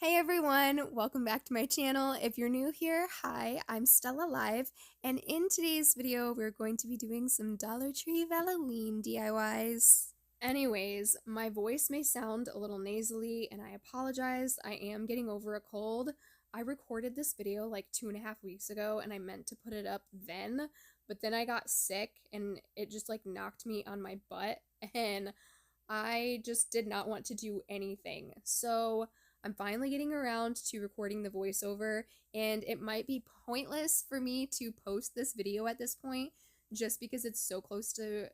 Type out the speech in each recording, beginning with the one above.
Hey everyone, welcome back to my channel. If you're new here, hi, I'm Stella Live, and in today's video we're going to be doing some Dollar Tree Valloween DIYs. Anyways, my voice may sound a little nasally and I apologize. I am getting over a cold. I recorded this video like 2.5 weeks ago and I meant to put it up then, but then I got sick and it just like knocked me on my butt and I just did not want to do anything. So I'm finally getting around to recording the voiceover, and it might be pointless for me to post this video at this point just because it's so close to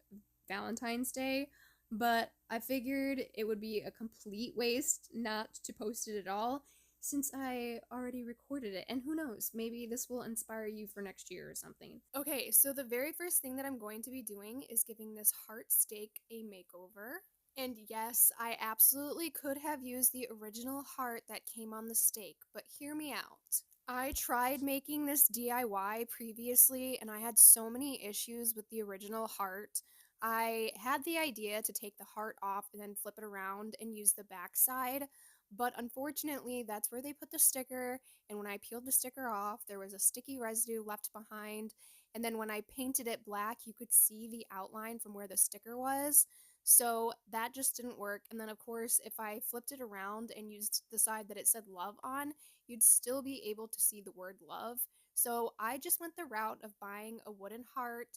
Valentine's Day, but I figured it would be a complete waste not to post it at all since I already recorded it. And who knows, maybe this will inspire you for next year or something. Okay, so the very first thing that I'm going to be doing is giving this heart steak a makeover. And yes, I absolutely could have used the original heart that came on the steak, but hear me out. I tried making this DIY previously and I had so many issues with the original heart. I had the idea to take the heart off and then flip it around and use the back side, but unfortunately that's where they put the sticker, and when I peeled the sticker off there was a sticky residue left behind, and then when I painted it black you could see the outline from where the sticker was. So that just didn't work. And then, of course, if I flipped it around and used the side that it said love on, you'd still be able to see the word love. So I just went the route of buying a wooden heart,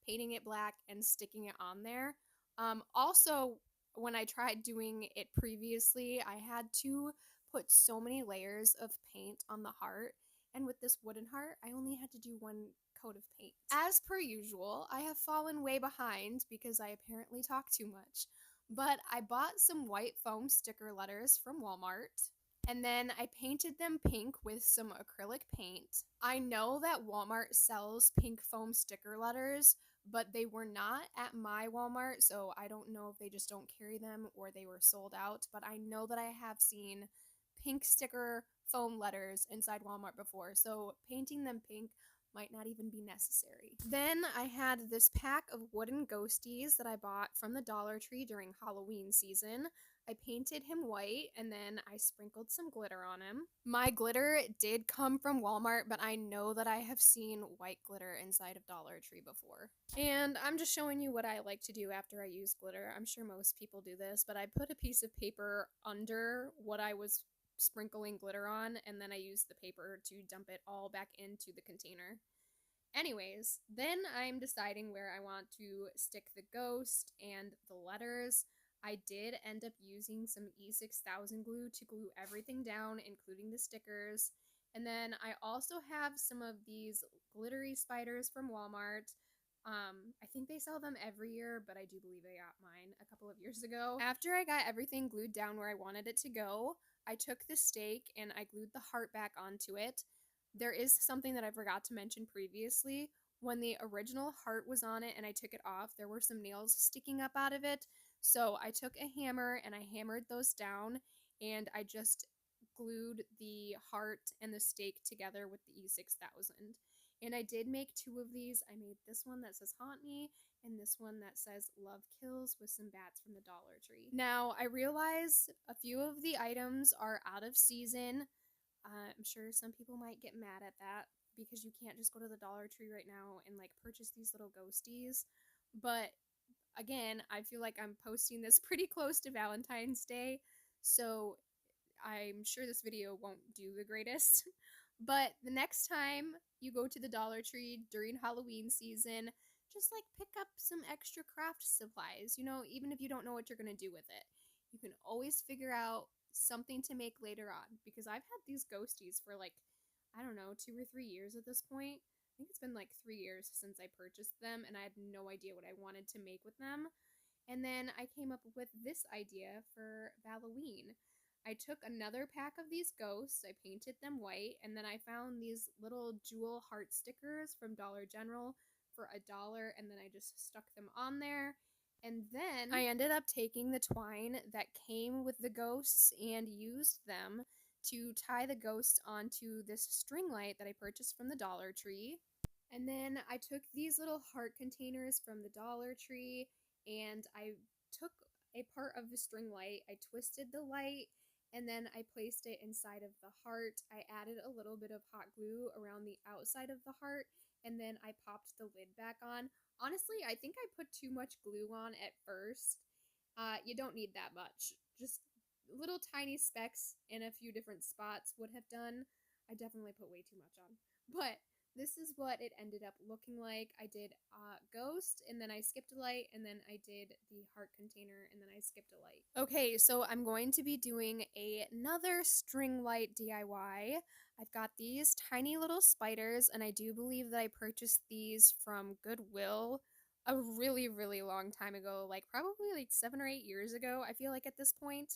painting it black, and sticking it on there. Also, when I tried doing it previously, I had to put so many layers of paint on the heart. And with this wooden heart, I only had to do one coat of paint. As per usual, I have fallen way behind because I apparently talk too much, but I bought some white foam sticker letters from Walmart, and then I painted them pink with some acrylic paint. I know that Walmart sells pink foam sticker letters, but they were not at my Walmart, so I don't know if they just don't carry them or they were sold out, but I know that I have seen pink sticker foam letters inside Walmart before, so painting them pink might not even be necessary. Then I had this pack of wooden ghosties that I bought from the Dollar Tree during Halloween season. I painted him white and then I sprinkled some glitter on him. My glitter did come from Walmart, but I know that I have seen white glitter inside of Dollar Tree before. And I'm just showing you what I like to do after I use glitter. I'm sure most people do this, but I put a piece of paper under what I was sprinkling glitter on, and then I used the paper to dump it all back into the container. Anyways, then I'm deciding where I want to stick the ghost and the letters. I did end up using some E6000 glue to glue everything down, including the stickers. And then I also have some of these glittery spiders from Walmart. I think they sell them every year, but I do believe I got mine a couple of years ago. After I got everything glued down where I wanted it to go, I took the stake and I glued the heart back onto it. There is something that I forgot to mention previously. When the original heart was on it and I took it off, there were some nails sticking up out of it. So I took a hammer and I hammered those down, and I just glued the heart and the stake together with the E6000. And I did make two of these. I made this one that says Haunt Me and this one that says Love Kills with some bats from the Dollar Tree. Now, I realize a few of the items are out of season. I'm sure some people might get mad at that because you can't just go to the Dollar Tree right now and like purchase these little ghosties. But again, I feel like I'm posting this pretty close to Valentine's Day, so I'm sure this video won't do the greatest. But the next time you go to the Dollar Tree during Halloween season, just like pick up some extra craft supplies, even if you don't know what you're going to do with it. You can always figure out something to make later on, because I've had these ghosties for like, I don't know, 2 or 3 years at this point. I think it's been like 3 years since I purchased them, and I had no idea what I wanted to make with them. And then I came up with this idea for Valloween. I took another pack of these ghosts, I painted them white, and then I found these little jewel heart stickers from Dollar General for $1, and then I just stuck them on there. And then I ended up taking the twine that came with the ghosts and used them to tie the ghosts onto this string light that I purchased from the Dollar Tree. And then I took these little heart containers from the Dollar Tree and I took a part of the string light, I twisted the light, and then I placed it inside of the heart. I added a little bit of hot glue around the outside of the heart, and then I popped the lid back on. Honestly, I think I put too much glue on at first. You don't need that much. Just little tiny specks in a few different spots would have done. I definitely put way too much on. But this is what it ended up looking like. I did ghost, and then I skipped a light, and then I did the heart container, and then I skipped a light. Okay, so I'm going to be doing another string light DIY. I've got these tiny little spiders, and I do believe that I purchased these from Goodwill a really, really long time ago, like probably like 7 or 8 years ago, I feel like at this point.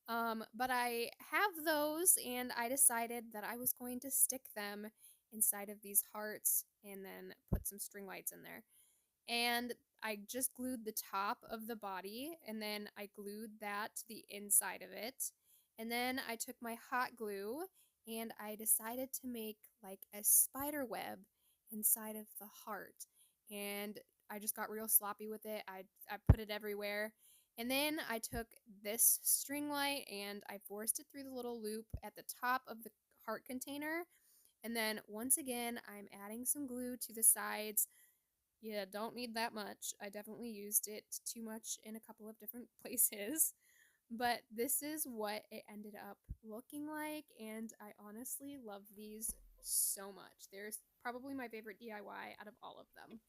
But I have those, and I decided that I was going to stick them inside of these hearts and then put some string lights in there. And I just glued the top of the body, and then I glued that to the inside of it. And then I took my hot glue and I decided to make like a spider web inside of the heart. And I just got real sloppy with it. I put it everywhere. And then I took this string light and I forced it through the little loop at the top of the heart container. And then once again, I'm adding some glue to the sides. Yeah, don't need that much. I definitely used it too much in a couple of different places. But this is what it ended up looking like, and I honestly love these so much. They're probably my favorite DIY out of all of them.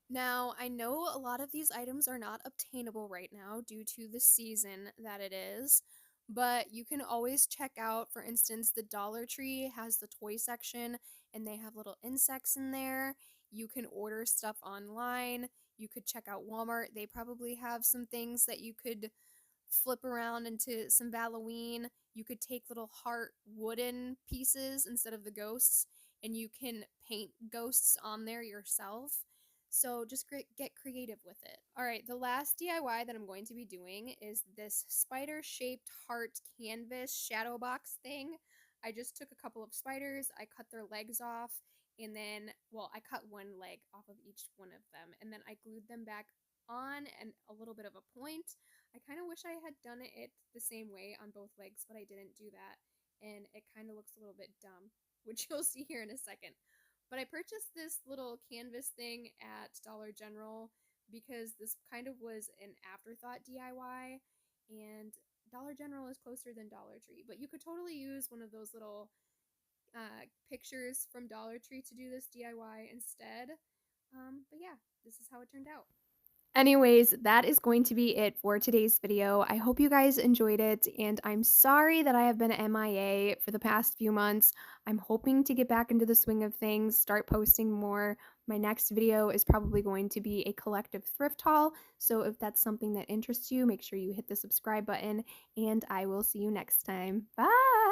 Now, I know a lot of these items are not obtainable right now due to the season that it is, but you can always check out, for instance, the Dollar Tree has the toy section and they have little insects in there. You can order stuff online. You could check out Walmart. They probably have some things that you could flip around into some Valloween. You could take little heart wooden pieces instead of the ghosts, and you can paint ghosts on there yourself. So just get creative with it. All right, the last DIY that I'm going to be doing is this spider-shaped heart canvas shadow box thing. I just took a couple of spiders, I cut their legs off, and then, well, I cut one leg off of each one of them, and then I glued them back on and a little bit of a point. I kind of wish I had done it the same way on both legs, but I didn't do that, and it kind of looks a little bit dumb, which you'll see here in a second. But I purchased this little canvas thing at Dollar General because this kind of was an afterthought DIY, and Dollar General is closer than Dollar Tree, but you could totally use one of those little pictures from Dollar Tree to do this DIY instead. But yeah, this is how it turned out. Anyways, that is going to be it for today's video. I hope you guys enjoyed it, and I'm sorry that I have been MIA for the past few months. I'm hoping to get back into the swing of things, start posting more. My next video is probably going to be a collective thrift haul, so if that's something that interests you, make sure you hit the subscribe button, and I will see you next time. Bye!